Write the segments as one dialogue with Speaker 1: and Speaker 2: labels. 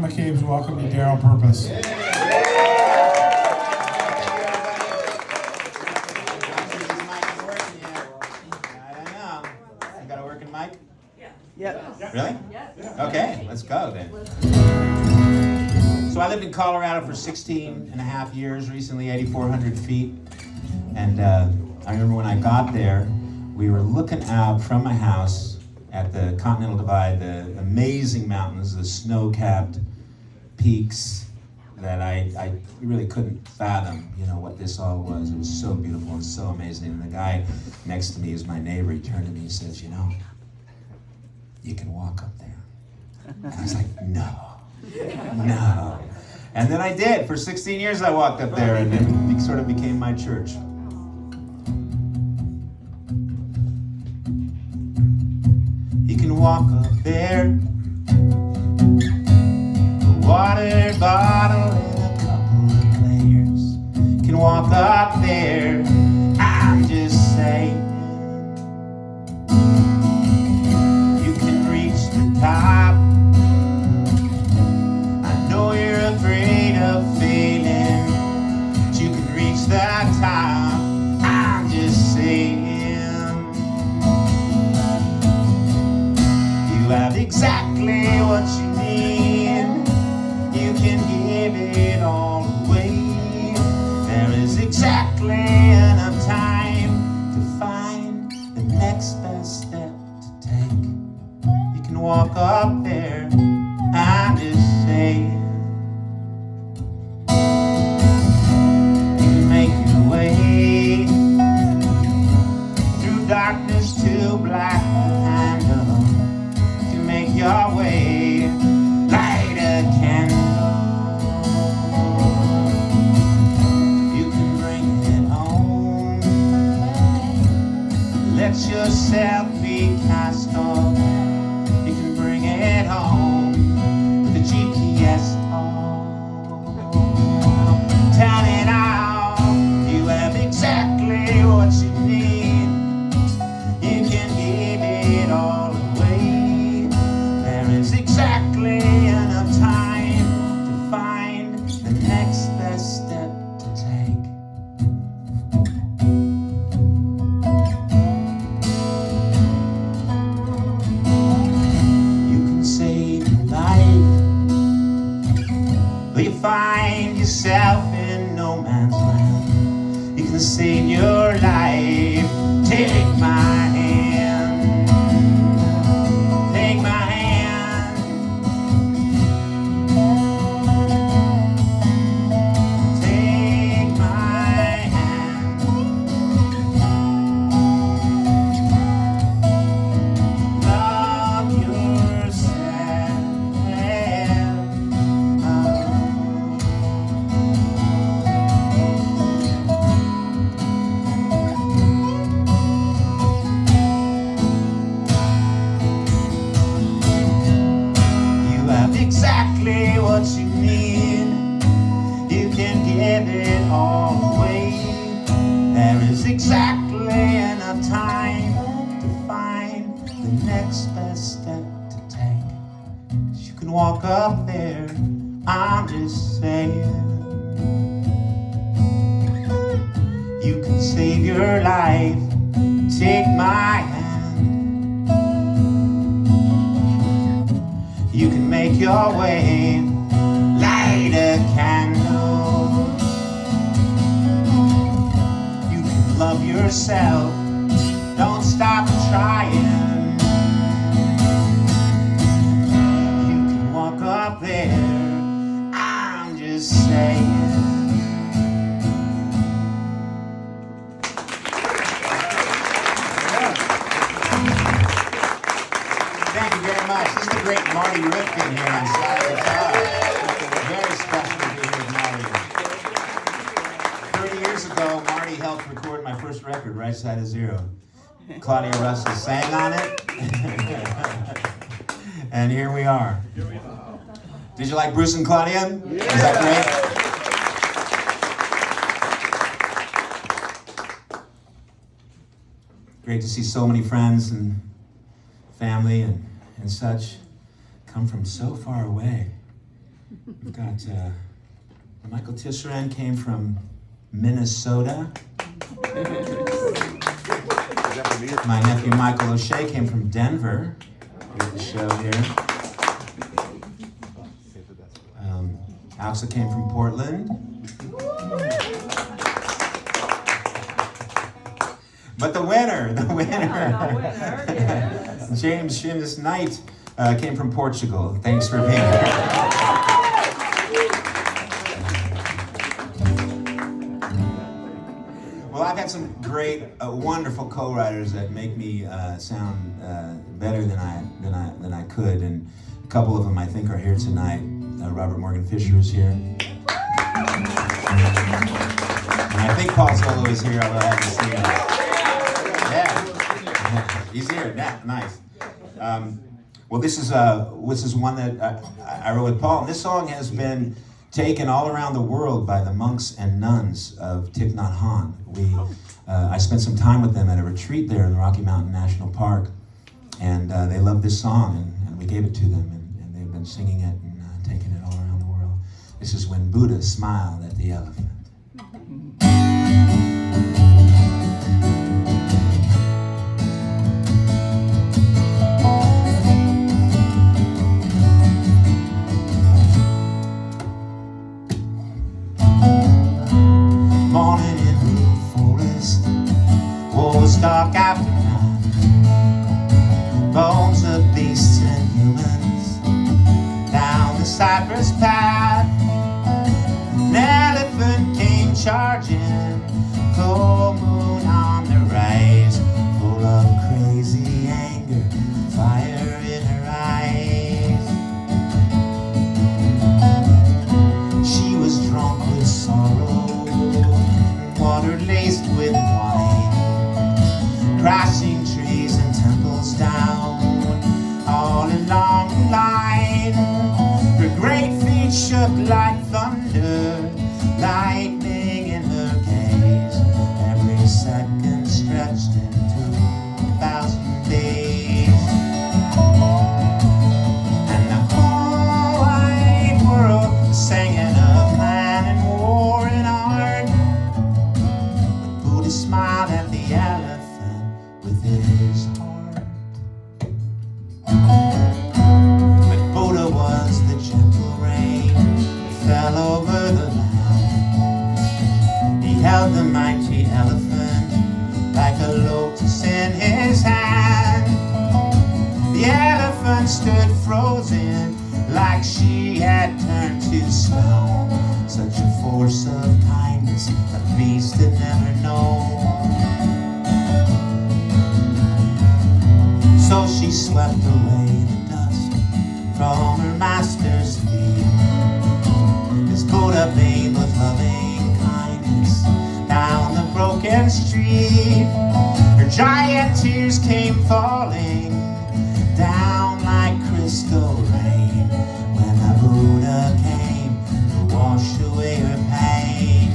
Speaker 1: McCabes welcome to Darryl Purpose.
Speaker 2: Yep.
Speaker 3: Really? Okay, let's go then. So I lived in Colorado for 16 and a half years, recently 8,400 feet. And I remember when I got there, we were looking out from my house at the Continental Divide, the amazing mountains, the snow-capped peaks that I really couldn't fathom, what this all was. It was so beautiful and so amazing. And the guy next to me is my neighbor. He turned to me and says, you can walk up there. And I was like, no. And then I did. For 16 years I walked up there, and it sort of became my church. You can walk up there, a water bottle and a couple of players. You can walk up there, I'm just saying. Top. I know you're afraid of failing, but you can reach that top. I'm just saying, you have exactly what you need. You can give it all away. There is exactly enough time to find the next best step to take. Walk up there, I'm just saying. You can make your way through darkness to black candle. You can make your way, light a candle. You can bring it home. Let yourself be cast off. Home with the GPS on. Turn it on. You have exactly what you need. You can give it all away. There is exactly enough time to find the next best step to take. You find yourself in no man's land. You can save your life. Take my hand. Take my hand. Take my hand. Love yourself. Exactly what you need. You can give it all away. There is exactly enough time to find the next best step to take. 'Cause you can walk up there, I'm just saying. You can save your life. Take my hand. You can make your way, light a candle. You can love yourself, don't stop trying. You can walk up there, I'm just saying. Thank you very much. This is the great Marty Rifkin here on slide guitar. Very special to be here with Marty. 30 years ago, Marty helped record my first record, Right Side of Zero. Claudia Russell sang on it. And here we are. Did you like Bruce and Claudia? Yeah. Is that great? Great to see so many friends and family and such come from so far away. We've got Michael Tisserand came from Minnesota. My nephew Michael O'Shea came from Denver. Here's the show here. Alexa came from Portland. But the winner,
Speaker 2: Yes.
Speaker 3: James Knight came from Portugal. Thanks for being here. Well, I've had some great, wonderful co-writers that make me sound better than I could, and a couple of them I think are here tonight. Robert Morgan Fisher is here, and I think Paul Solo is here, although I haven't seen him. Yeah, he's here. Yeah, nice. Well, this is one that I wrote with Paul. And this song has been taken all around the world by the monks and nuns of Thich Nhat Hanh. I spent some time with them at a retreat there in the Rocky Mountain National Park, and they loved this song, and we gave it to them, and they've been singing it and taking it all around the world. This is When Buddha Smiled at the Elephant. Morning in the forest, was dark after night. Bones of beasts and humans down the cypress path. An elephant came charging, full moon on the rise, full of crazy anger, fire in her eyes. She was drunk with sorrow, water laced with wine, crashing trees and temples down all along the line. Her great feet shook like thunder, lightning in her gaze, every second stretched into 1,000 days. And the whole wide world was singing of plan and war and art. Buddha smiled at the elephant with his heart. But Buddha was the gentle rain that fell over the land. He held the mighty elephant like a lotus in his hand. The elephant stood frozen like she had turned to stone. Such a force of kindness a beast had never known. So she swept away the dust from her master's feet, as Buddha bade with loving kindness down the broken street. Her giant tears came falling down like crystal rain when the Buddha came to wash away her pain.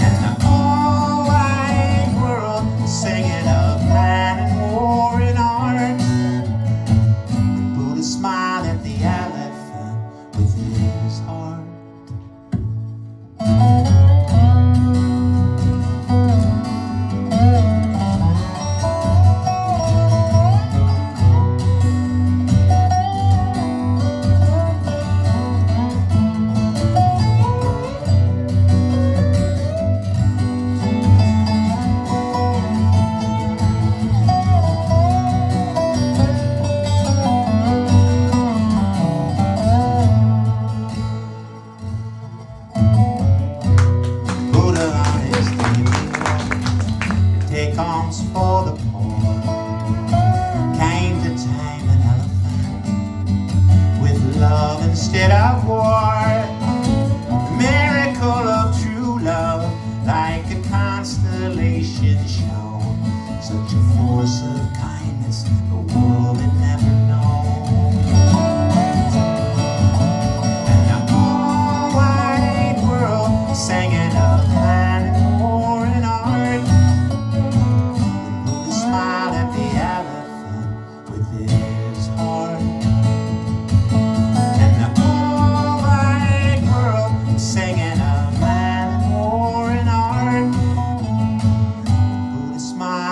Speaker 3: And the whole wide world was singing of plan and war and art. When Buddha smiled at the elephant with his heart. Buddha on his daily walk to take alms for the poor came to tame an elephant with love instead of war. The miracle of true love, like a constellation, shone. Such a force of kindness the world had never known. And the whole wide world singing of plan and war and art. When Buddha smiled at the elephant with his heart.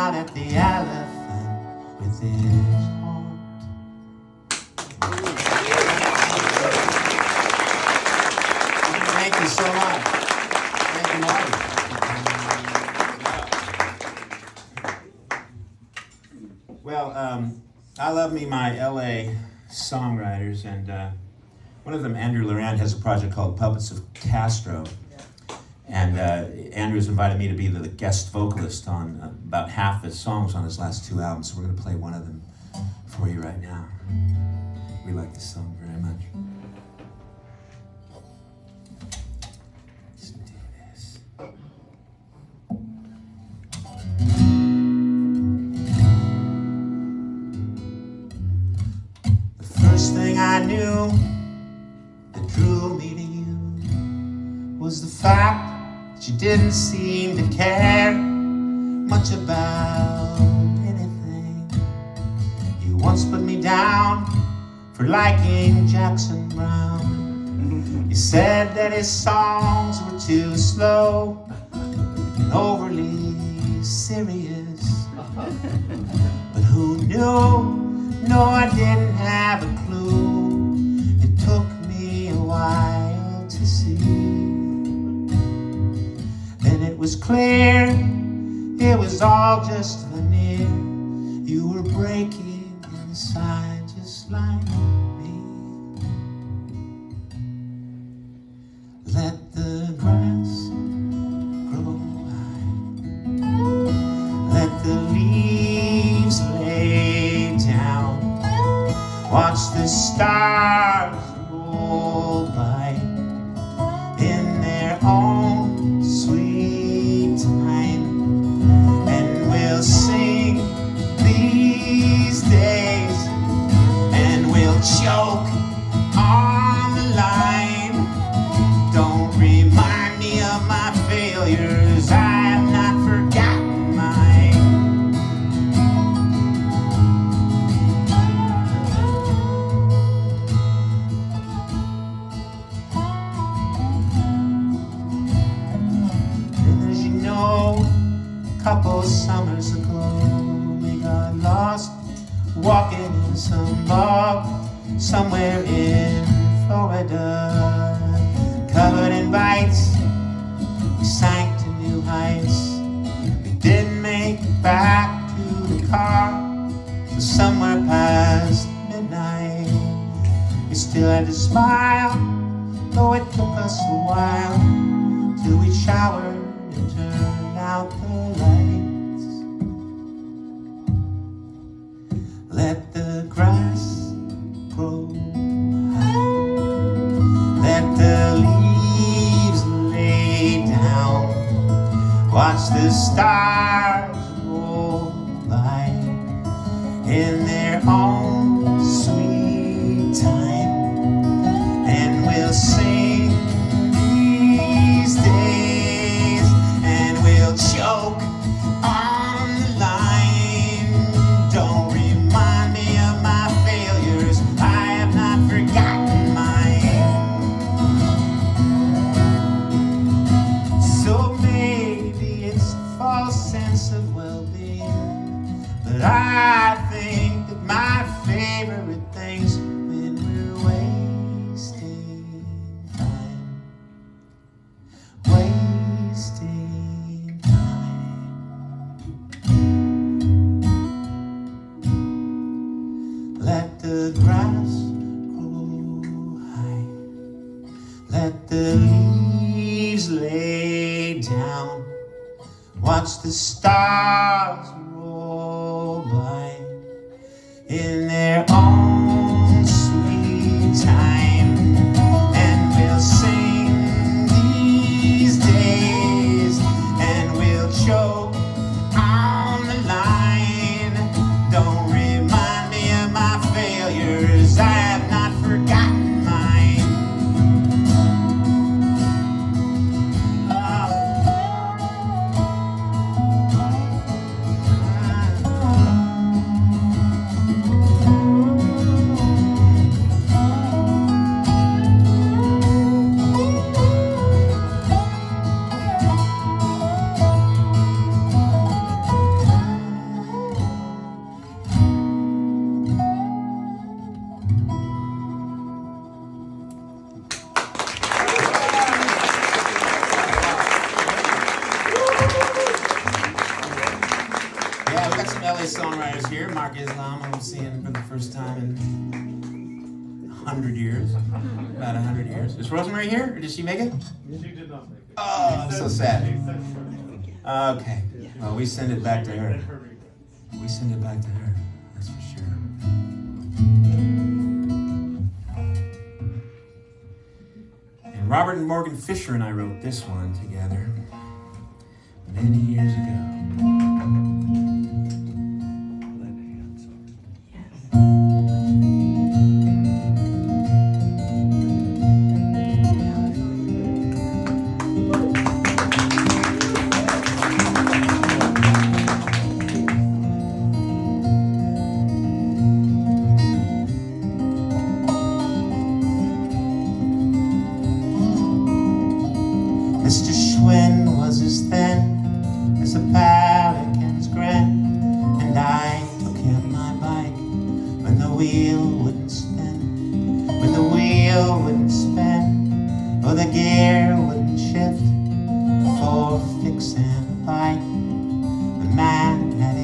Speaker 3: out at the elephant with his heart. Thank you so much. Thank you, Marty. Well, I love me my LA songwriters, and one of them, Andrew Loran, has a project called Puppets of Castro. And Andrew's invited me to be the guest vocalist on about half his songs on his last 2 albums. So we're going to play one of them for you right now. We like this song very much. Let's do this. The first thing I knew that drew me to you was the fact that you didn't seem to care much about anything. You once put me down for liking Jackson Browne. You said that his songs were too slow and overly serious. But who knew? No, I didn't have a clue. It took me a while to see. Then it was clear, it was all just veneer. You were breaking inside just like me. Let the grass grow high. Let the leaves lay down. Watch the stars roll by in their own sweet time. And we'll sing these days, and we'll choke on the line. Don't remind me of my failures, I have not forgotten mine. And as you know, a couple summers ago, we got lost walking in some bog somewhere in Florida. Covered in bites, we sank to new heights. We didn't make it back to the car till somewhere past midnight. We still had to smile, though it took us a while, till we showered and turned out the lights. Let the grass grow high. Let the leaves lay down. Watch the stars roll by in their own sweet time. And we'll sing these days, and we'll choke on the line. Don't remind me of my failures, I have not forgotten mine. So maybe it's a false sense of well-being, but I think that my favorite things when we're wasting time. Wasting time. Let the grass grow high. Let the leaves lay down. Watch the stars roll by in their own sweet time. And we'll sing these days, and we'll choke on the line. Don't remind me of my failures, I have not forgotten mine. Oh. We got some LA songwriters here. Mark Islam, I'm seeing for the first time in 100 years. About 100 years. Is Rosemary here, or did she make it?
Speaker 2: She did not make it.
Speaker 3: Oh, I'm so sad. Okay. Well, we send it back to her. We send it back to her. That's for sure. And Robert and Morgan Fisher and I wrote this one together many years ago. Mr. Schwinn was as thin as a pelican's grin, and I took him my bike when the wheel wouldn't spin, when the wheel wouldn't spin, or the gear wouldn't shift. For fixing a bike, the man had a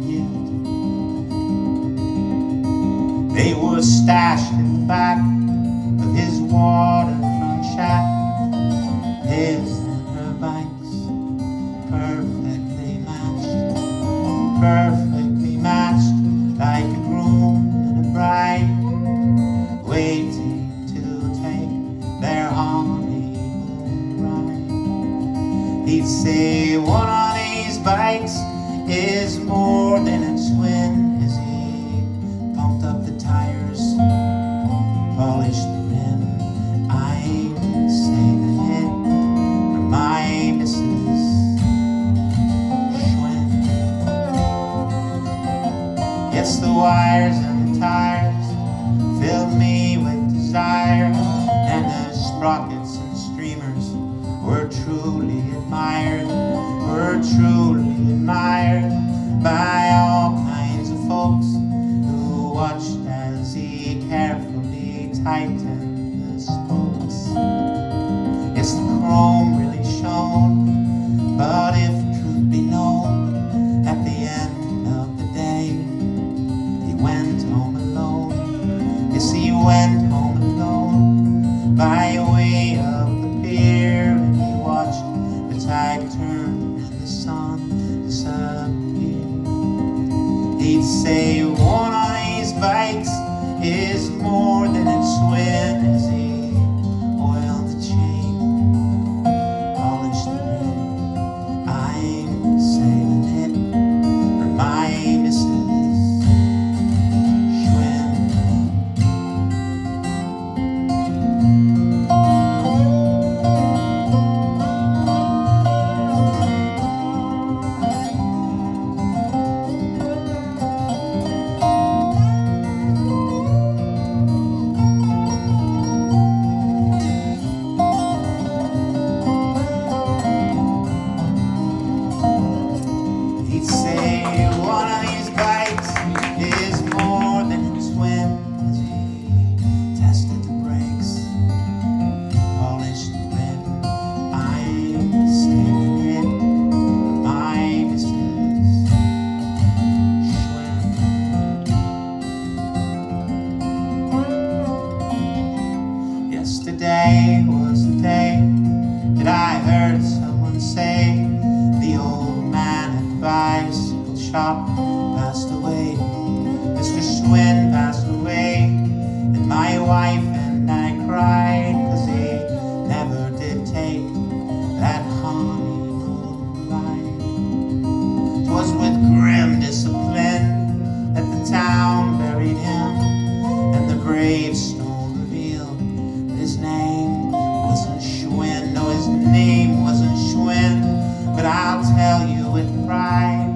Speaker 3: gift. They were stashed in the back of his waterfront shack. His and her bikes, perfectly matched, like a groom and a bride, waiting to take their honeymoon ride. He'd say one of these bikes is more than a twin, as he pumped up the tires, polished the rim. I'm saving it. My Mrs. Schwinn. Yes, the wires and the tires filled me with desire, and the sprockets and streamers were truly admired, by all kinds of folks who watched as he carefully tightened the spokes. Yes, the chrome really shone, but if truth be known, at the end of the day, he went home alone. Yes, he went home alone, by way of the pier, and he watched the tide turn and the sun disappear. He'd say one of these bikes is more than a twin, as he oiled the chain, polished the rim. I'm saving it for my Mrs. Schwinn. He'd say one of these bikes is more than a twin, as he tested the brakes, polished the rim. I'm saving it for my Mrs. Schwinn. Yesterday was the day that I heard someone say the old man at the bicycle shop passed away. Mr. Schwinn passed away, and my wife and I cried, 'cause he never did take that honeymoon ride. 'Twas with grim discipline that the town buried him, and the gravestone revealed that his name wasn't Schwinn. No, his name wasn't Schwinn, but I'll tell you with pride,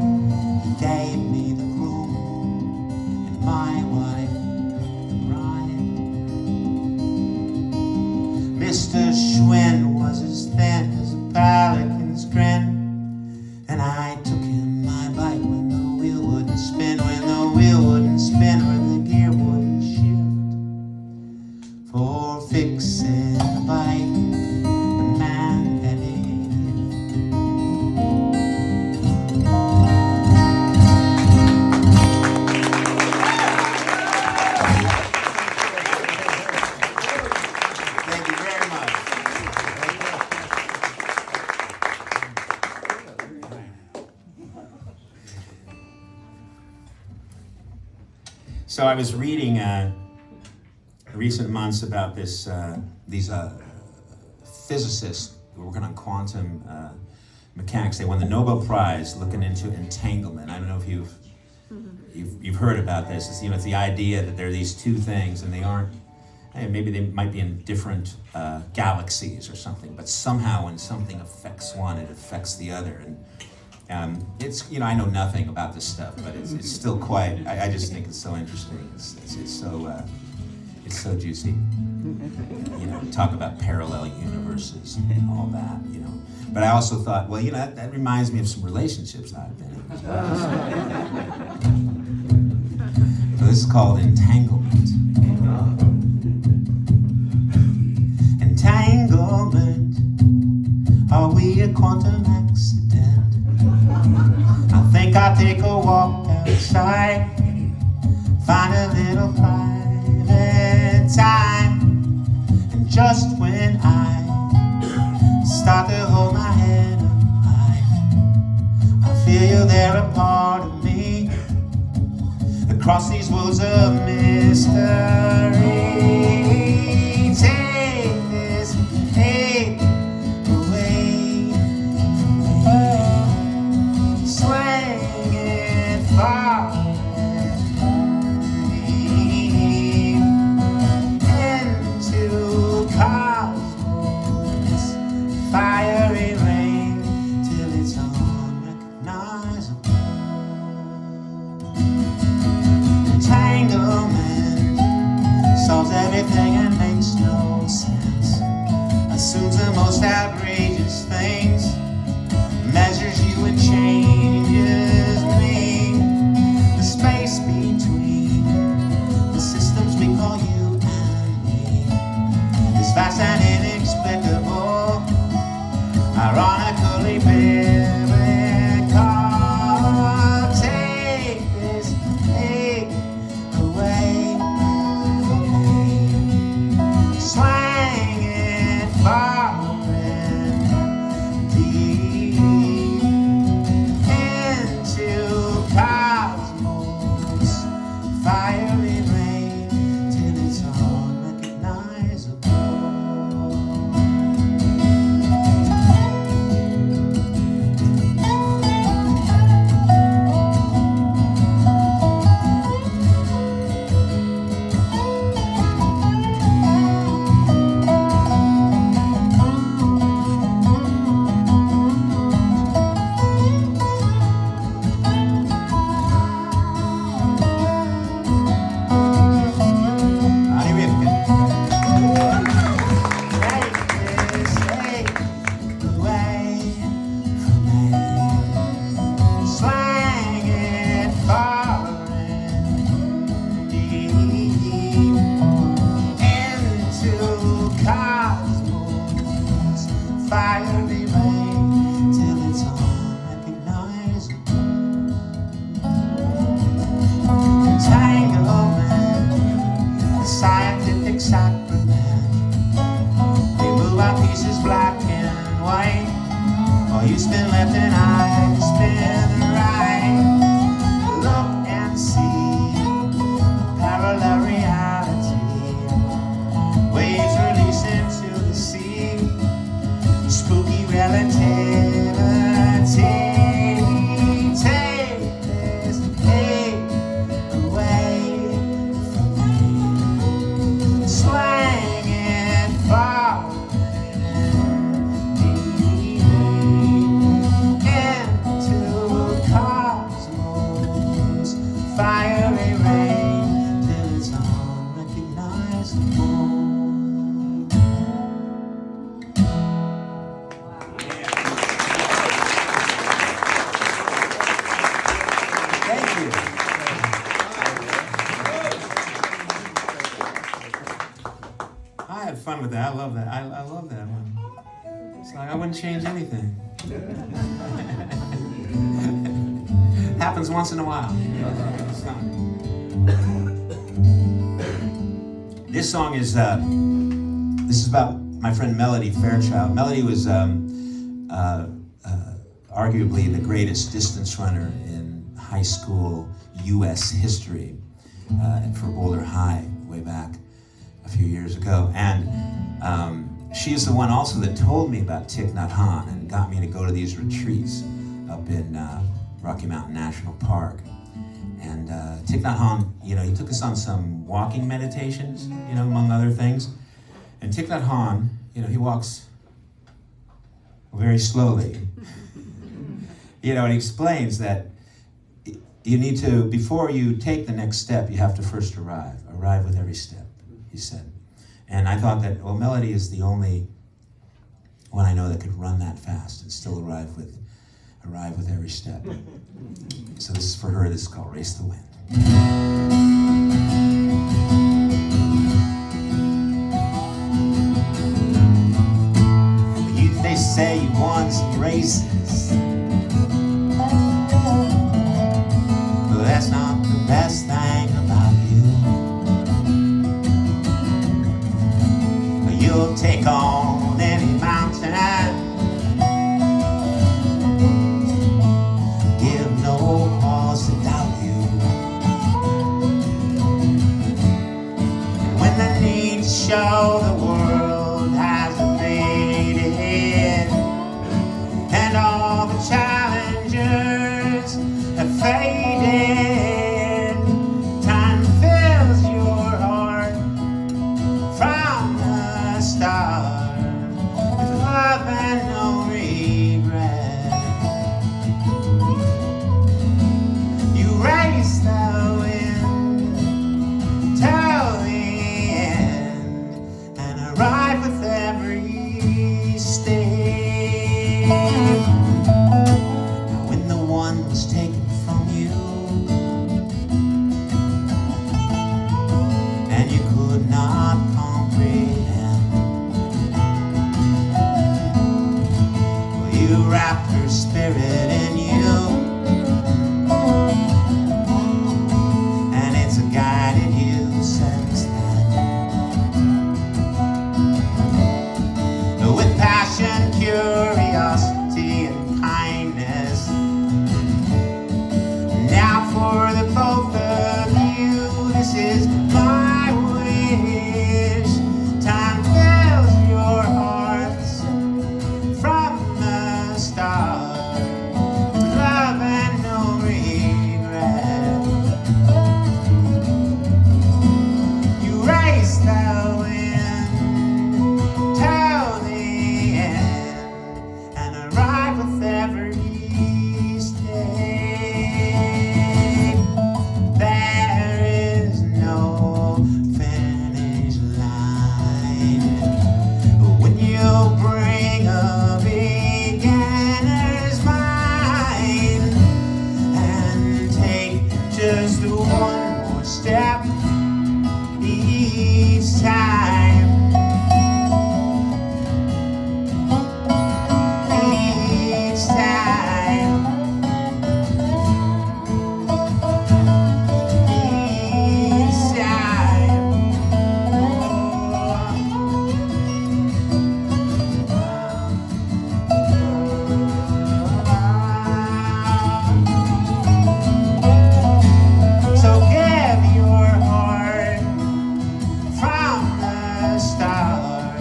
Speaker 3: he gave me the groom and my wife the bride. So I was reading recent months about these physicists who are working on quantum mechanics. They won the Nobel Prize looking into entanglement. I don't know if you've heard about this. It's, it's the idea that there are these two things and they aren't. Maybe they might be in different galaxies or something, but somehow when something affects one, it affects the other. And it's, I know nothing about this stuff, but it's still quite. I just think it's so interesting. It's so juicy. Talk about parallel universes and all that. But I also thought, well, that reminds me of some relationships I've been in as well. So this is called entanglement. Entanglement. Are we a quantum accident? I think I'll take a walk outside, find a little private time, and just when I start to hold my head up high, I feel you there, a part of me, across these worlds of mystery. Take this hate away from me, swing it far into cosmos, fiery rain till it's unrecognizable. Entanglement solves everything and makes no sense, assumes the most outrageous things, measures you and changes me. The space between the systems we call you and me is vast and inexplicable, ironically biblical. Take this hate away from me, swing it far and deep into cosmos, fiery rain till it's unrecognizable. Fiery rain till it's unrecognizable. Entanglement, a scientific sacrament. They move our pieces black and white, while you spin left and I spin right. Look and see a parallel reality, waves release into the sea, spooky relativity. Take this hate away from me, swing it far and deep into cosmos, fiery rain till it's unrecognizable. I had fun with that. I love that. I love that one. It's like I wouldn't change anything. Happens once in a while. It's not. This song is about my friend Melody Fairchild. Melody was arguably the greatest distance runner in high school U.S. history. for Boulder High way back a few years ago. And she's the one also that told me about Thich Nhat Hanh and got me to go to these retreats up in Rocky Mountain National Park. And Thich Nhat Hanh, he took us on some walking meditations, among other things. And Thich Nhat Hanh, he walks very slowly. And he explains that you need to, before you take the next step, you have to first arrive with every step, he said. And I thought that, Melody is the only one I know that could run that fast and still arrive with every step. So this is for her. This is called Race the Wind. They say you won some races, but that's not the best thing about you. You'll take on any mountain, give no cause to doubt you. And when the need to show the world has faded, and all the challengers have faded, time fills your heart from the start with love and no regret. You race the wind till the end and arrive with every step. Now when the one was taken from you and you could not comprehend, you wrapped her spirit in you, and it's guided you since then. With passion, curiosity, and kindness. Now for the both of you, this is my wish. Time fills your hearts from the start, love and no regret. You race the wind till the end and arrive with every step. There is no finish line, but when you bring a beginner's mind and take just one more step each time, each time, each time. So give your heart from the start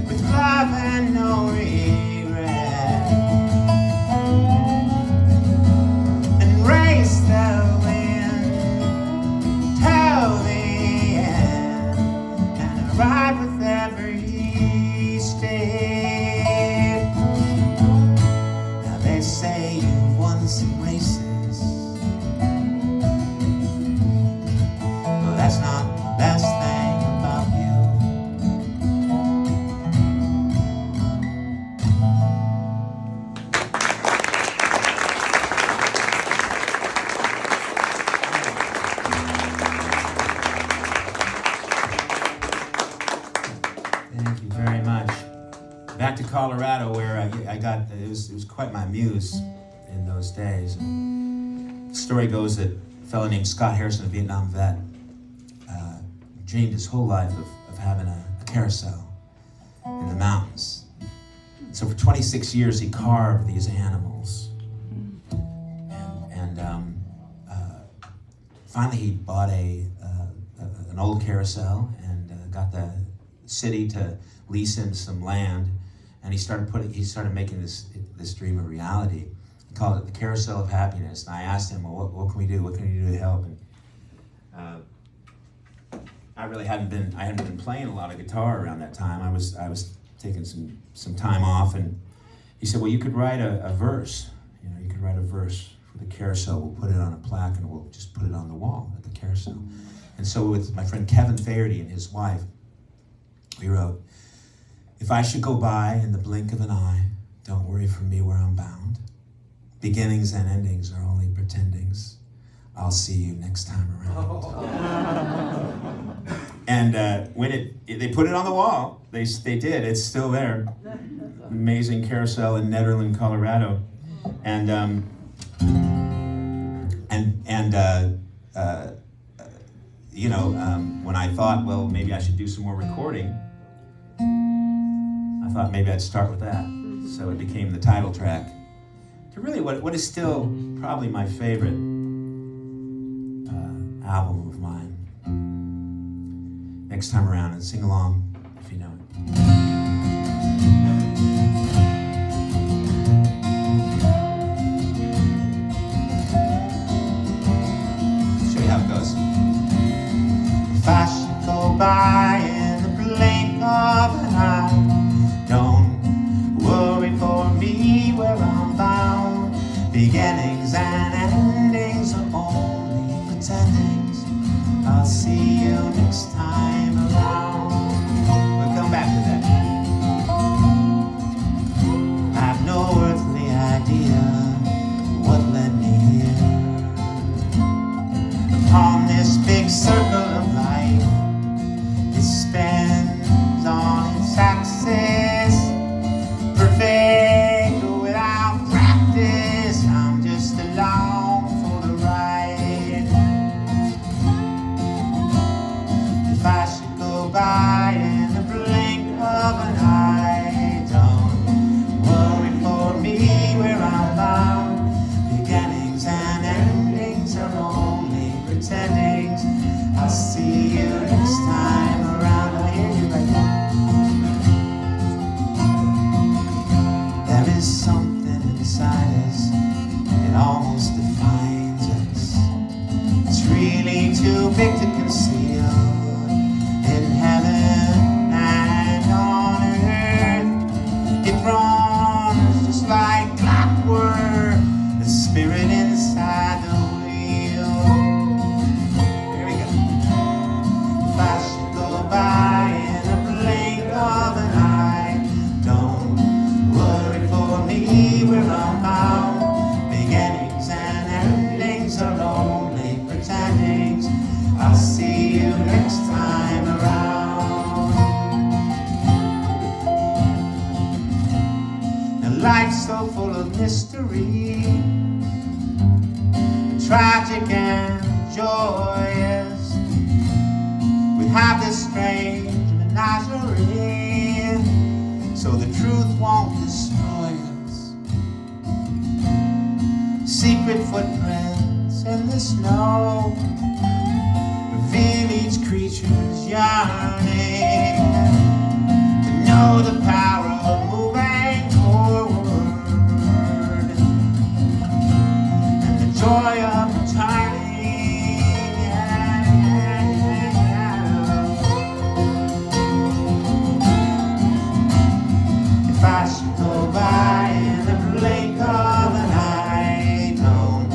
Speaker 3: with love and no regret, and race the wind till the end and arrive with every step. Now they say you've won some races, but that's not the best thing about you. Thank you very much. Back to Colorado, where I got, it was quite my muse in those days. The story goes that a fellow named Scott Harrison, a Vietnam vet, dreamed his whole life of having a carousel in the mountains. So for 26 years he carved these animals and finally he bought an old carousel and got the city to lease him some land, and he started making this dream a reality. He called it the Carousel of Happiness. And I asked him, well, what can we do? What can we do to help? And I hadn't been playing a lot of guitar around that time. I was taking some time off, and he said, well, you could write a verse. You could write a verse for the carousel. We'll put it on a plaque and we'll just put it on the wall at the carousel. And so with my friend Kevin Faherty and his wife, we wrote, if I should go by in the blink of an eye, don't worry for me where I'm bound. Beginnings and endings are only pretendings. I'll see you next time around. And when they put it on the wall, they did. It's still there. Amazing carousel in Nederland, Colorado, and when I thought, well, maybe I should do some more recording, I thought maybe I'd start with that. So it became the title track to really what is still probably my favorite album of mine. Next time around, and sing along if you know it. If I should go by in the blink of an eye, don't worry for me where I'm bound. Beginnings and endings are only pretendings. I'll see you next time around. We'll come back to that. I have no earthly idea what led me here. Upon this big circle of life, it spins on its axis, perfect without practice. I'm just along for the ride. If I should go by in the blink of an eye, don't worry for me where I'm bound. Beginnings and endings are only pretendings. I'll see you next time around. I hear you right now. There is something inside us, it almost defines us. It's really too big to conceal. In heaven and on earth, it runs just like clockwork. The spirit inside the wheel. Here we go. If I should go by in the blink of an eye, don't worry for me where I'm bound. Beginnings and endings are only pretendings. I'll see you next time around. And life's so full of mystery, tragic and joyous. We have this strange menagerie, so the truth won't destroy us. Secret footprints in the snow reveal each creature's yearning to know the power of moving forward and the joy of returning. If I should go by in the blink of an eye, don't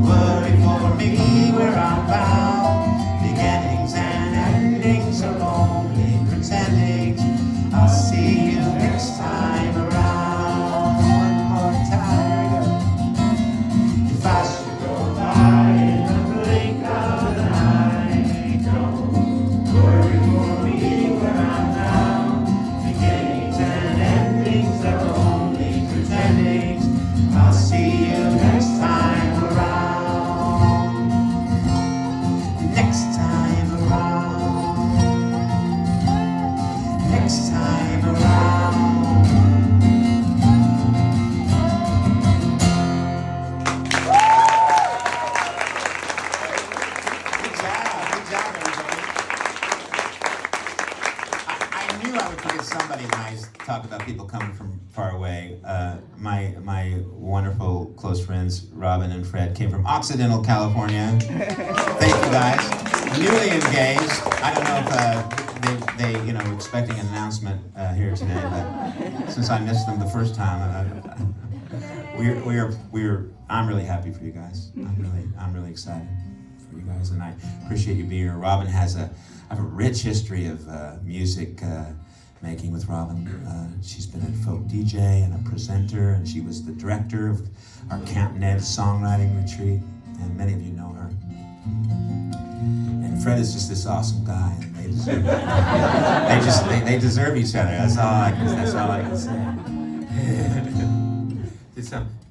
Speaker 3: worry for me where I'm bound. Beginnings and endings are only never forget somebody when I talk about people coming from far away. My wonderful close friends, Robin and Fred, came from Occidental, California. Thank you guys. Newly engaged. I don't know if they were expecting an announcement here today, but since I missed them the first time, I'm really happy for you guys. I'm really excited for you guys, and I appreciate you being here. Robin I have a rich history of music making with Robin. She's been a folk DJ and a presenter, and she was the director of our Camp Ned songwriting retreat, and many of you know her. And Fred is just this awesome guy, and they deserve they deserve each other. That's all I can say.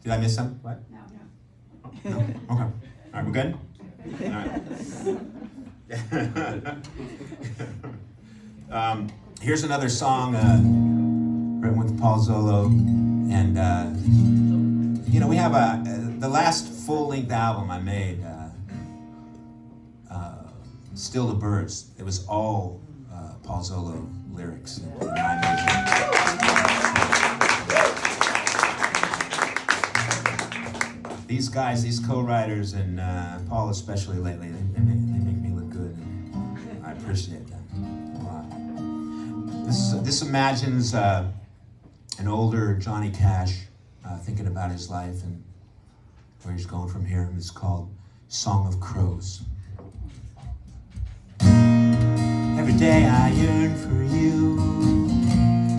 Speaker 3: Did I miss some? What? No. Okay. All right, we're good? All right. Here's another song written with Paul Zolo, and we have the last full-length album I made, Still the Birds. It was all Paul Zolo lyrics and my music. These guys, these co-writers, and Paul especially lately, they make me look good, and I appreciate them a lot. This imagines an older Johnny Cash thinking about his life and where he's going from here, and it's called Song of Crows. Every day I yearn for you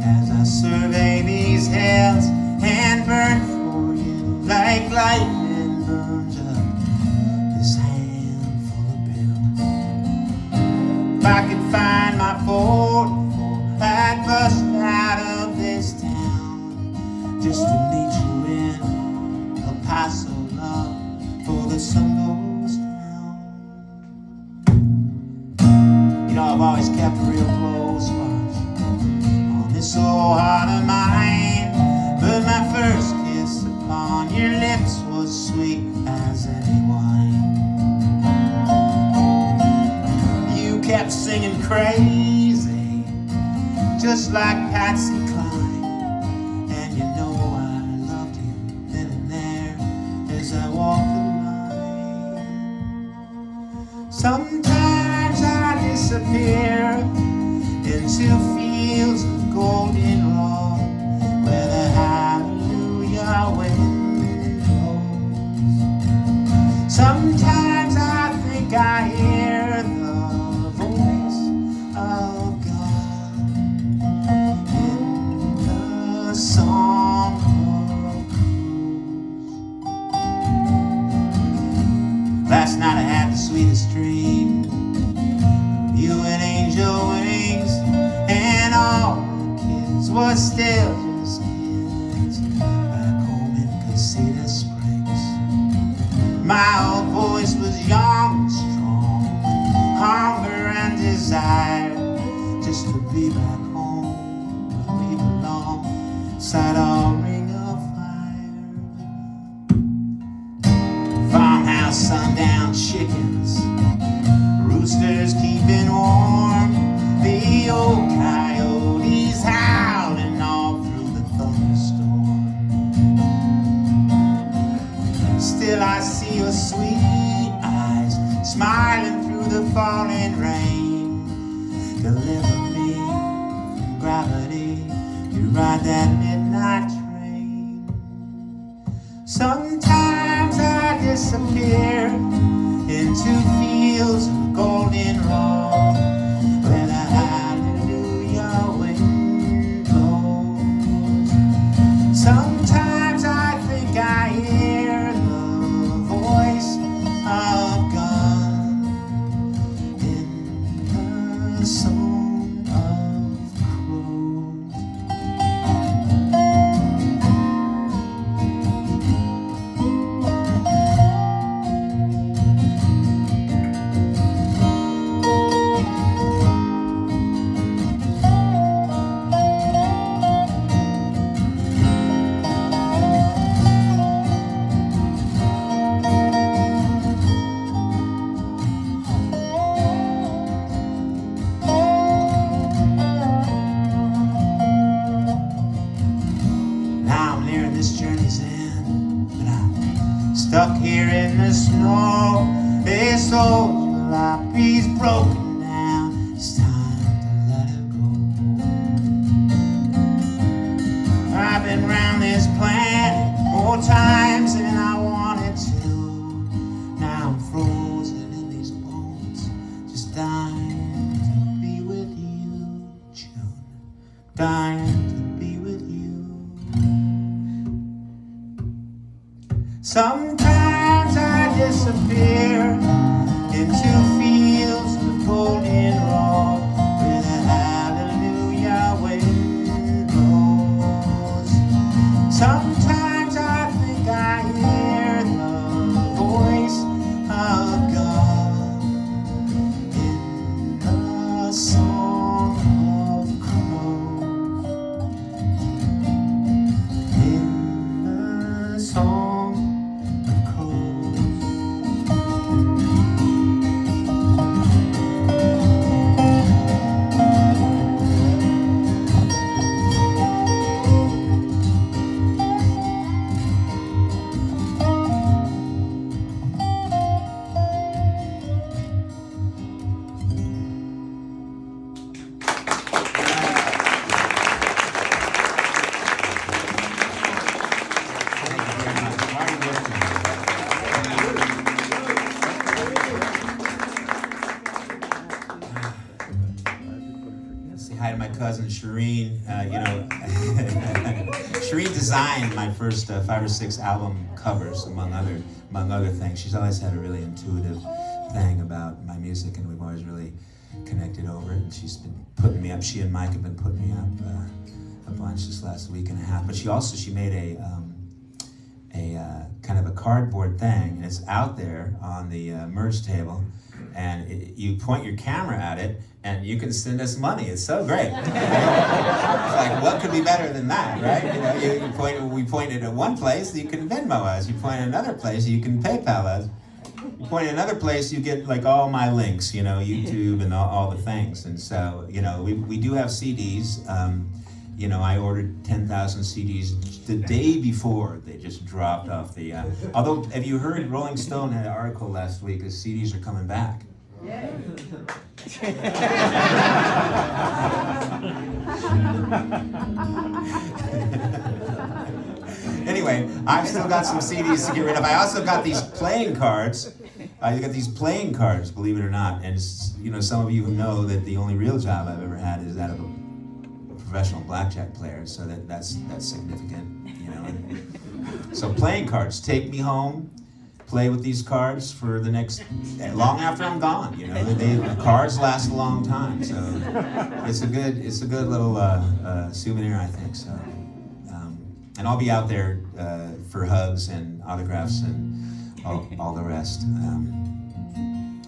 Speaker 3: as I survey these hills and burn for you like lightning burns up this handful of pills. If I could find my 44, I'd bust out of this town just to meet you in El Paso, love, for the sun goes down. I've always kept a real close watch on this old heart of mine, but my first kiss upon your lips was sweet as any wine. You kept singing crazy, just like Patsy Cline, and you know I loved you then and there as I walked the line. Sometimes I disappear into fields of goldenrod where the hallelujah wind blows. Sometimes I think I hear the voice of God in the song of crows. Last night I had the sweetest dream, you and angel wings, and all the kids were still just kids back home in Casita Springs. My old voice was young and strong, hunger and desire, just to be back home where we belong, inside our ring of fire. Farmhouse, sundown chickens, roosters keeping warm, the old coyotes howling all through the thunderstorm. Still I see your sweet eyes smiling through the falling rain. Deliver me from gravity, you ride that midnight train. Sometimes I disappear into fields of goldenrod where the hallelujah wind blows. Sometimes I think I hear the voice of God in the song of crows. told you life's broken down. It's time to let it go. I've been round this planet more times than I wanted to. Now I'm frozen in these bones, just dying to be with you, June. Dying to be with you. Sometimes I disappear into fields of goldenrod where the hallelujah wind blows. Sometimes I think I hear the voice of God in the song of crows. In the song of crows. Say hi to my cousin Shireen. Shireen designed my first 5 or 6 album covers, among other things. She's always had a really intuitive thing about my music, and we've always really connected over it. And she's been putting me up. She and Mike have been putting me up a bunch this last week and a half. But she made a kind of a cardboard thing, and it's out there on the merge table. And you point your camera at it, and you can send us money. It's so great. It's like, what could be better than that, right? We point it at one place, you can Venmo us. You point at another place, you can PayPal us. You point at another place, you get like all my links, YouTube and all the things. And so, we do have CDs. I ordered 10,000 CDs the day before they just dropped off the. Although, have you heard Rolling Stone had an article last week that CDs are coming back? Yeah. Anyway, I've still got some CDs to get rid of. I also got these playing cards. I got these playing cards, believe it or not. And some of you who know that the only real job I've ever had is that of a professional blackjack player, so that's significant, So playing cards, take me home, play with these cards for the next, long after I'm gone, The cards last a long time, so it's a good little souvenir, I think. So, and I'll be out there for hugs and autographs and all the rest. In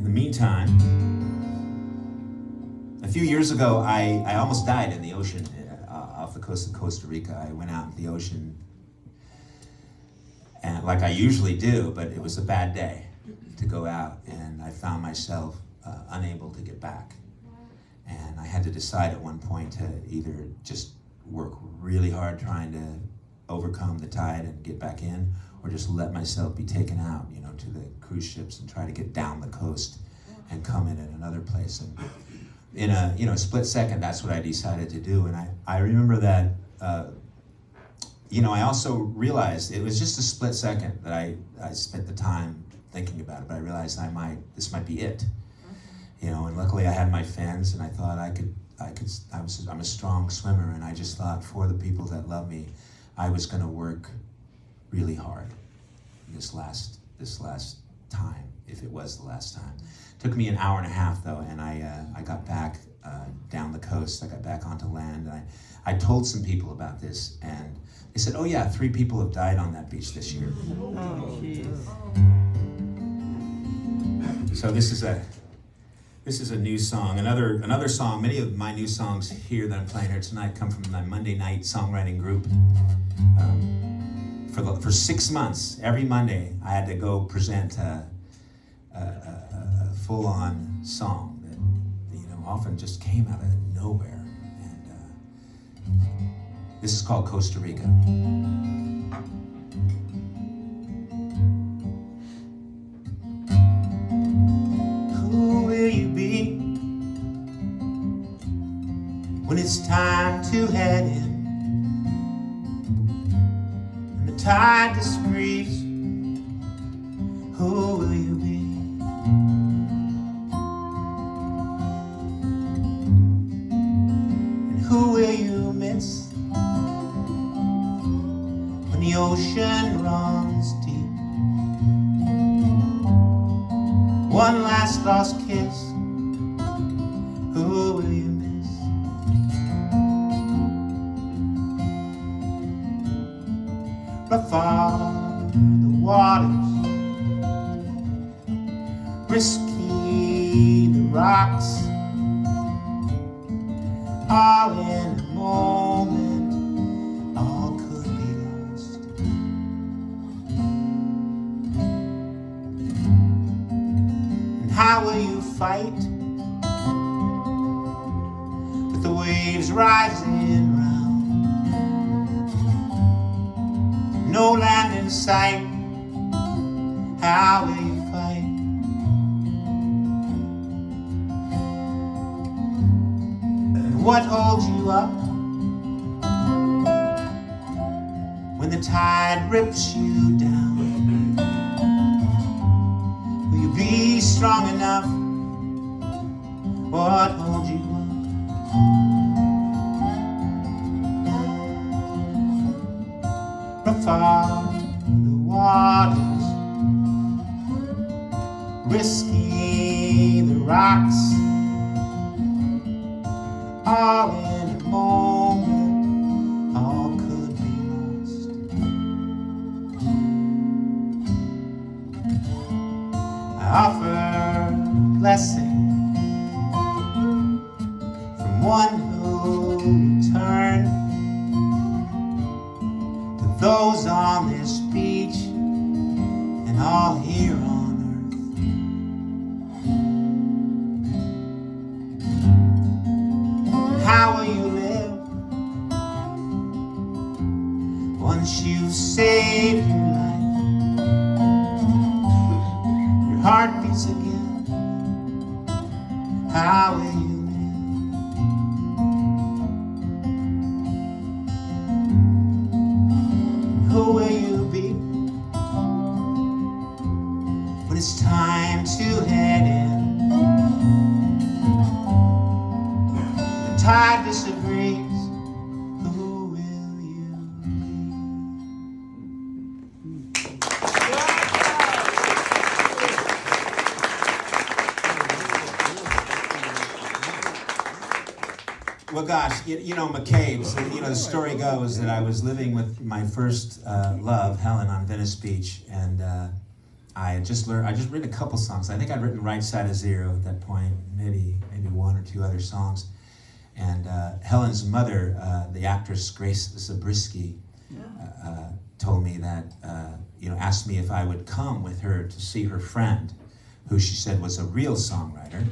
Speaker 3: the meantime, a few years ago, I almost died in the ocean off the coast of Costa Rica. I went out in the ocean, and like I usually do, but it was a bad day to go out, and I found myself unable to get back. And I had to decide at one point to either just work really hard trying to overcome the tide and get back in, or just let myself be taken out, to the cruise ships and try to get down the coast and come in at another place. And in a split second, that's what I decided to do. And I remember that, I also realized it was just a split second that I spent the time thinking about it, but I realized this might be it. And luckily I had my fins, and I thought I'm a strong swimmer, and I just thought for the people that love me, I was gonna work really hard this last time, if it was the last time. Took me an hour and a half though, and I got back down the coast. I got back onto land, and I told some people about this, and they said, "Oh yeah, 3 people have died on that beach this year."
Speaker 2: Oh, jeez.
Speaker 3: So this is a new song. Another song. Many of my new songs here that I'm playing here tonight come from my Monday night songwriting group. For 6 months, every Monday, I had to go present a full-on song that often just came out of nowhere. And this is called Costa Rica. time to head in, and the tide disagrees, who will you be? And who will you miss when the ocean runs deep? One last lost kiss, who will you miss? Rough are the waters, risky the rocks, all in a moment, all could be lost. And how will you fight with the waves rising round? No land in sight, how will you fight? And what holds you up when the tide rips you down? Will you be strong enough? What holds you up? Rough are the waters, risky the rocks, all in a moment, all could be lost. I offer blessing from one who returned to those on this beach and all here on earth. How will you live once you've saved your life? Your heart beats again. How will you live? Who will you be when it's time to head in? The tide disagrees, who will you be? Well, gosh, you know, McCabes, you know, the story goes that I was living with my first love, Helen, on Venice Beach, and I had just written a couple songs. I think I'd written Right Side of Zero at that point, maybe one or two other songs. And Helen's mother, the actress Grace Zabriskie, told me that, asked me if I would come with her to see her friend, who she said was a real songwriter.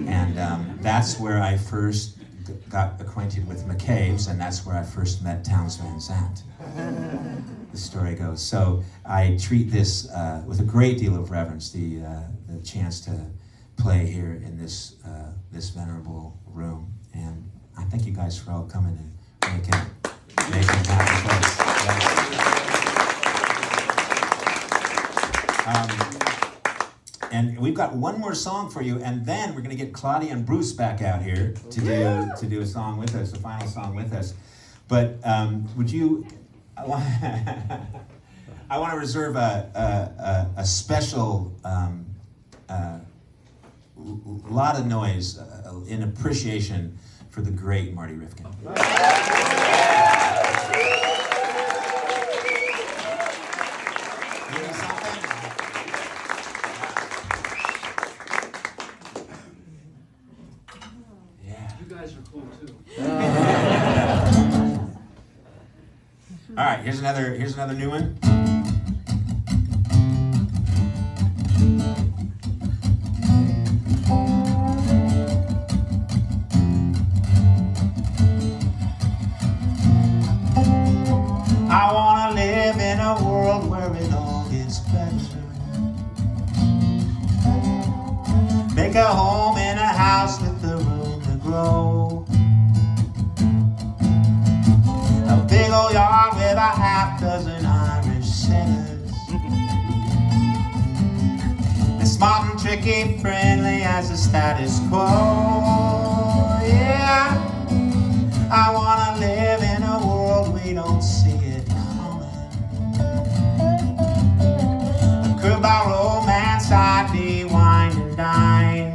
Speaker 3: And that's where I first got acquainted with McCabes, and that's where I first met Townes Van Zandt, the story goes. So I treat this with a great deal of reverence, the chance to play here in this venerable room. And I thank you guys for all coming and making it happen place. And we've got one more song for you, and then we're going to get Claudia and Bruce back out here to do a song with us, a final song with us. But would you? I want to reserve a special lot of noise in appreciation for the great Marty Rifkin. All right, here's another new one. I wanna live in a world where it all gets better. Make a home in a house with the room to grow. Smart and tricky, friendly as the status quo. Yeah, I wanna live in a world we don't see it coming. Could by romance I'd be wine and dine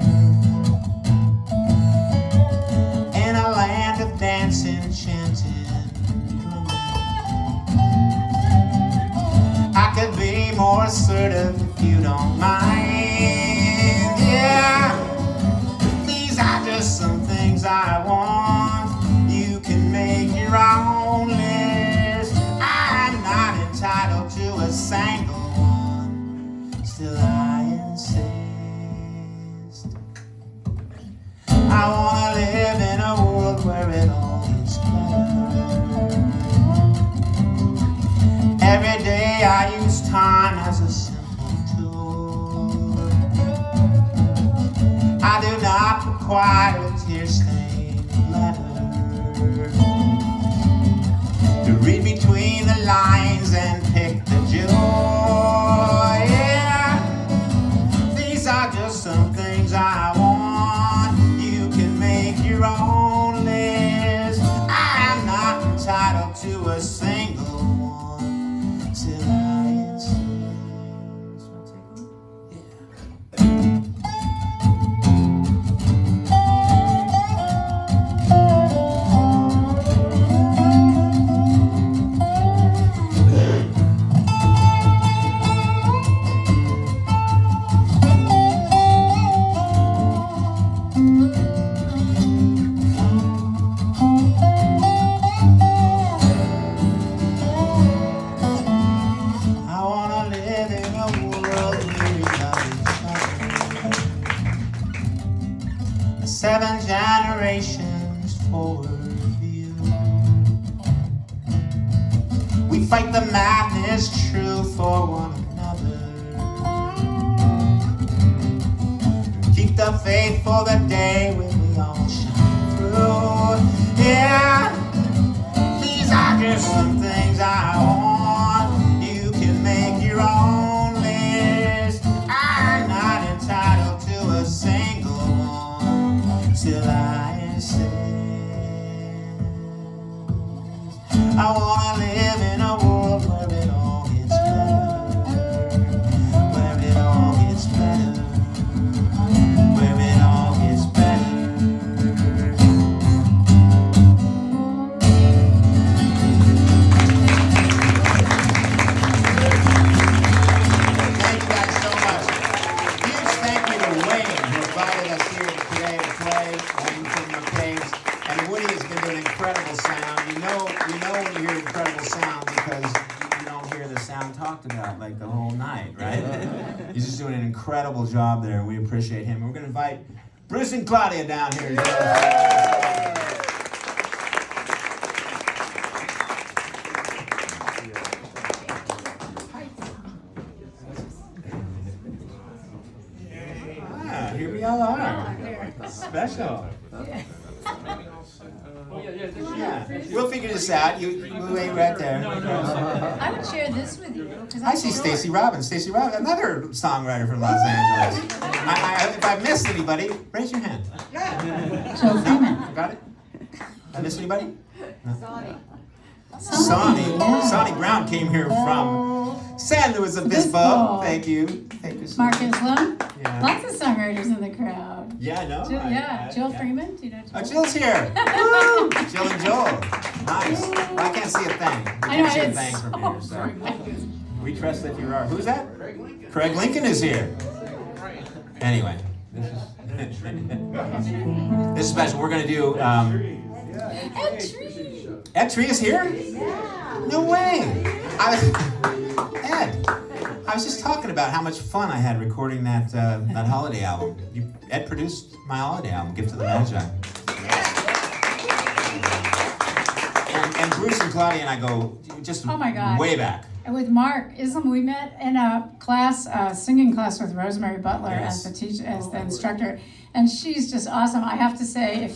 Speaker 3: in a land of dancing, chanting, drumming. I could be more assertive if you don't mind. Yeah, these are just some things I want. You can make your own list. I'm not entitled to a single one. Still I insist. I wanna live in a world where it all gets better. Every day I use time as a simple tool. I do not require a tear-stained letter to read between the lines and pick the joy. Yeah, these are just some things I want. You can make your own list. I'm not entitled to a single one. Till I insist. Seven generations forward view. We fight the madness true for one another. Keep the faith for the day when we all shine through. Yeah, these are just some things I want. You can make your own list. I'm not entitled to a single one. Till I insist. I wanna live in a world where it all gets better. Where it all gets better. Where it all gets better. Thank you guys so much. Huge thank you to Wayne, who invited us here today to play from McCabes. And Woody has been doing incredible sound. You know when you hear incredible sound because you don't hear the sound talked about like the whole night, right? He's just doing an incredible job there, and we appreciate him. We're going to invite Bruce and Claudia down here. Here we all are. Special. Yeah. We'll figure this out. You wait right there.
Speaker 2: I would share this with you.
Speaker 3: I see Stacey Robbins. Stacey Robbins, another songwriter from Los Angeles. If I missed anybody, raise your hand.
Speaker 2: Jill Freeman.
Speaker 3: Got it? I missed anybody? No.
Speaker 2: Sonny.
Speaker 3: Sonny Brown came here from San Luis Obispo. Thank you. Thank you so
Speaker 2: Mark
Speaker 3: much.
Speaker 2: Islam.
Speaker 3: Yeah.
Speaker 2: Lots of songwriters in the crowd.
Speaker 3: Yeah, I know.
Speaker 2: Jill Freeman. Do you know Jill?
Speaker 3: Oh, Jill's here. Woo! Jill and Joel. Nice. Well, I can't see a thing. We
Speaker 2: I know,
Speaker 3: can't see a
Speaker 2: it's
Speaker 3: thing from
Speaker 2: so
Speaker 3: here, so we trust that you are. Who's that? Craig Lincoln is here. Anyway, this is special. We're gonna do.
Speaker 2: Ed Tree.
Speaker 3: Ed Tree is here? No way. Ed, I was just talking about how much fun I had recording that holiday album. Ed produced my holiday album, Gift of the Magi. And Bruce and Claudia and I go just
Speaker 2: Oh my God.
Speaker 3: way back.
Speaker 2: And with Mark Islam, we met in a class, singing class with Rosemary Butler
Speaker 3: Yes.
Speaker 2: as the teacher, as the instructor, and she's just awesome. I have to say,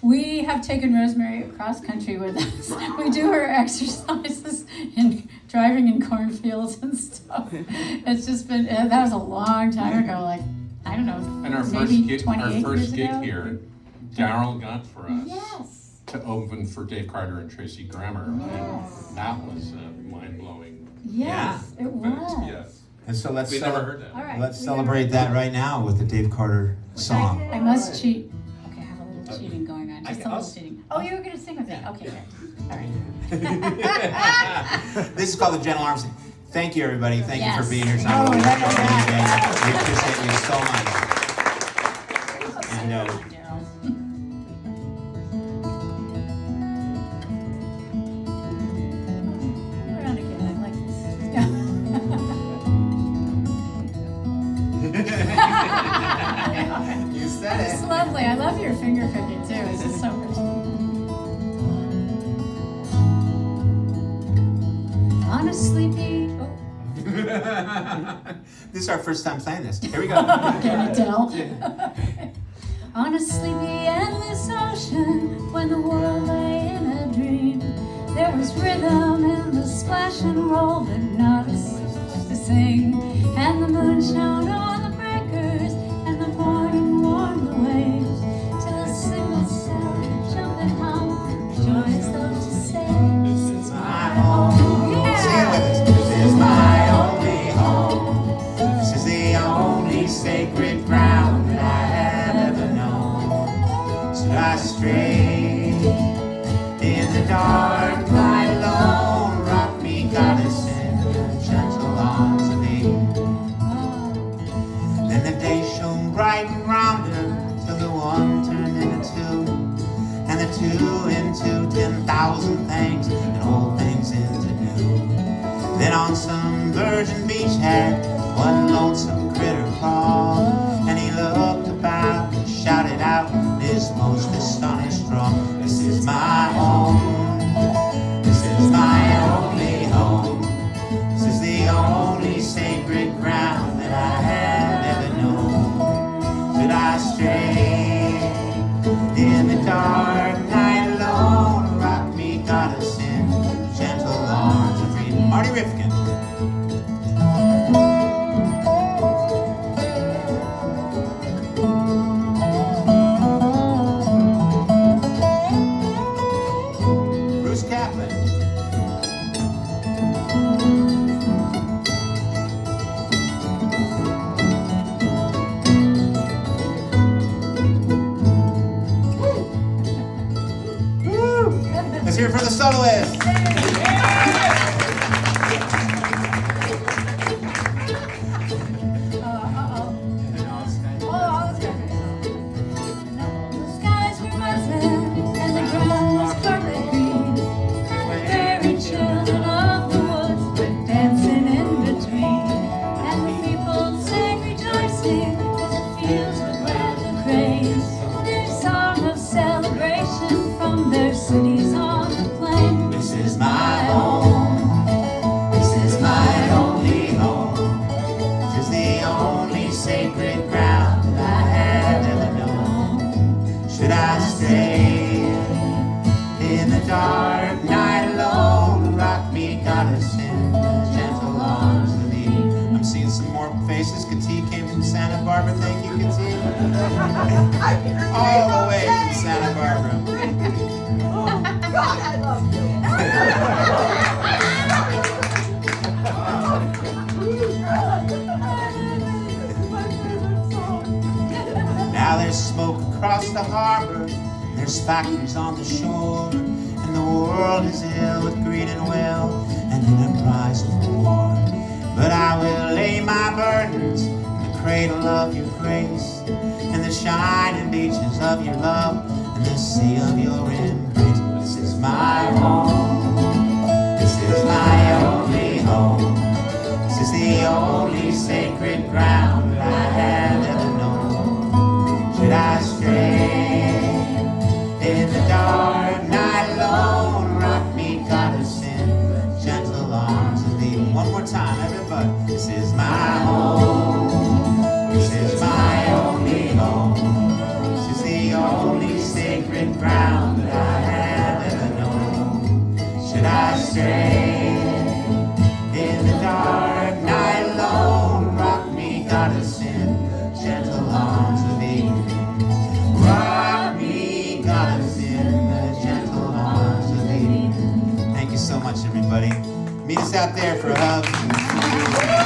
Speaker 2: we have taken Rosemary across country with us. We do her exercises in driving in cornfields and stuff. It's just been, that was a long time ago, like I don't know,
Speaker 4: And our
Speaker 2: maybe
Speaker 4: first
Speaker 2: 28 years
Speaker 4: gig
Speaker 2: ago?
Speaker 4: here, Darryl got for us
Speaker 2: Yes.
Speaker 4: to open for Dave Carter and Tracy Grammer, and that was mind-blowing.
Speaker 2: Yes, it was.
Speaker 4: Yes.
Speaker 3: And so let's
Speaker 4: We never heard that.
Speaker 2: All right.
Speaker 3: let's
Speaker 2: we
Speaker 3: celebrate that right now with the Dave Carter song.
Speaker 2: I must cheat. Okay, I have a little cheating going on. Just a
Speaker 3: I'll-
Speaker 2: little cheating. Oh, you were going to sing with me. Okay, good. All right.
Speaker 3: This is called the Gentle Arms. Thank you, everybody. Thank you
Speaker 2: Yes.
Speaker 3: for being here tonight.
Speaker 2: Oh,
Speaker 3: We
Speaker 2: yeah,
Speaker 3: appreciate you so much. And
Speaker 2: Daryl. Around again. I like this.
Speaker 3: you said
Speaker 2: It's lovely. I love your finger picking too. It's just so rich. On a sleepy. Oh,
Speaker 3: This is our first time playing this. Here we go.
Speaker 2: can you tell? On a sleepy, endless ocean, when the world lay in a dream, there was rhythm in the splash and roll, but not a soul to sing. And the moon shone on the breakers, and the morning warmed the waves, till a single cell jumped and hummed, joy as though to say,
Speaker 3: This is my home. Sing it with us. This is my only home. This is the only sacred ground that I have ever known. Should I stray in the dark night alone? Rock me, goddess, in the gentle arms of thee. Then the day shone bright and round her, till the one turned into two, and the two into 10,000 things, and old things into new. Then on some virgin beach had one lonesome critter crawled, and he looked about and shouted out his most astonished drawl. This is my home. This is my only home. This is the only sacred ground that I have ever known. Should I stray in the dark night alone? Rock me, goddess, in gentle arms of freedom. Marty Rifkin. Bruce Kaplan. Let's hear it for the soloist.
Speaker 2: The skies were buzzing, and the ground was carpet green, and the very children of the woods were dancing in between, and the people sang rejoicing as the fields were glad to praise their song of celebration from their cities on the plain.
Speaker 3: This is my home. This is my only home. This is the only sacred ground that I have ever known. Should I stray in the dark night alone? Rock me, goddess, in the gentle arms of thee. I'm seeing some more faces. Katie came from Santa Barbara. Thank you, Katie. All the way from Santa Barbara.
Speaker 5: God, I love you.
Speaker 3: Now there's smoke across the harbor, there's factories on the shore, and the world is ill with greed and will, and enterprise of war. But I will lay my burdens in the cradle of your grace, and the shining beaches of your love, and the sea of your embrace. This is my home. This is my only home. This is the only sacred ground that I have ever known. Should I stray in the dark night alone? Rock me, goddess, in the gentle arms of thee. One more time, everybody. This is my home. This is my only home. This is the only sacred ground that I have ever known. much, everybody. Meet us out there for hugs and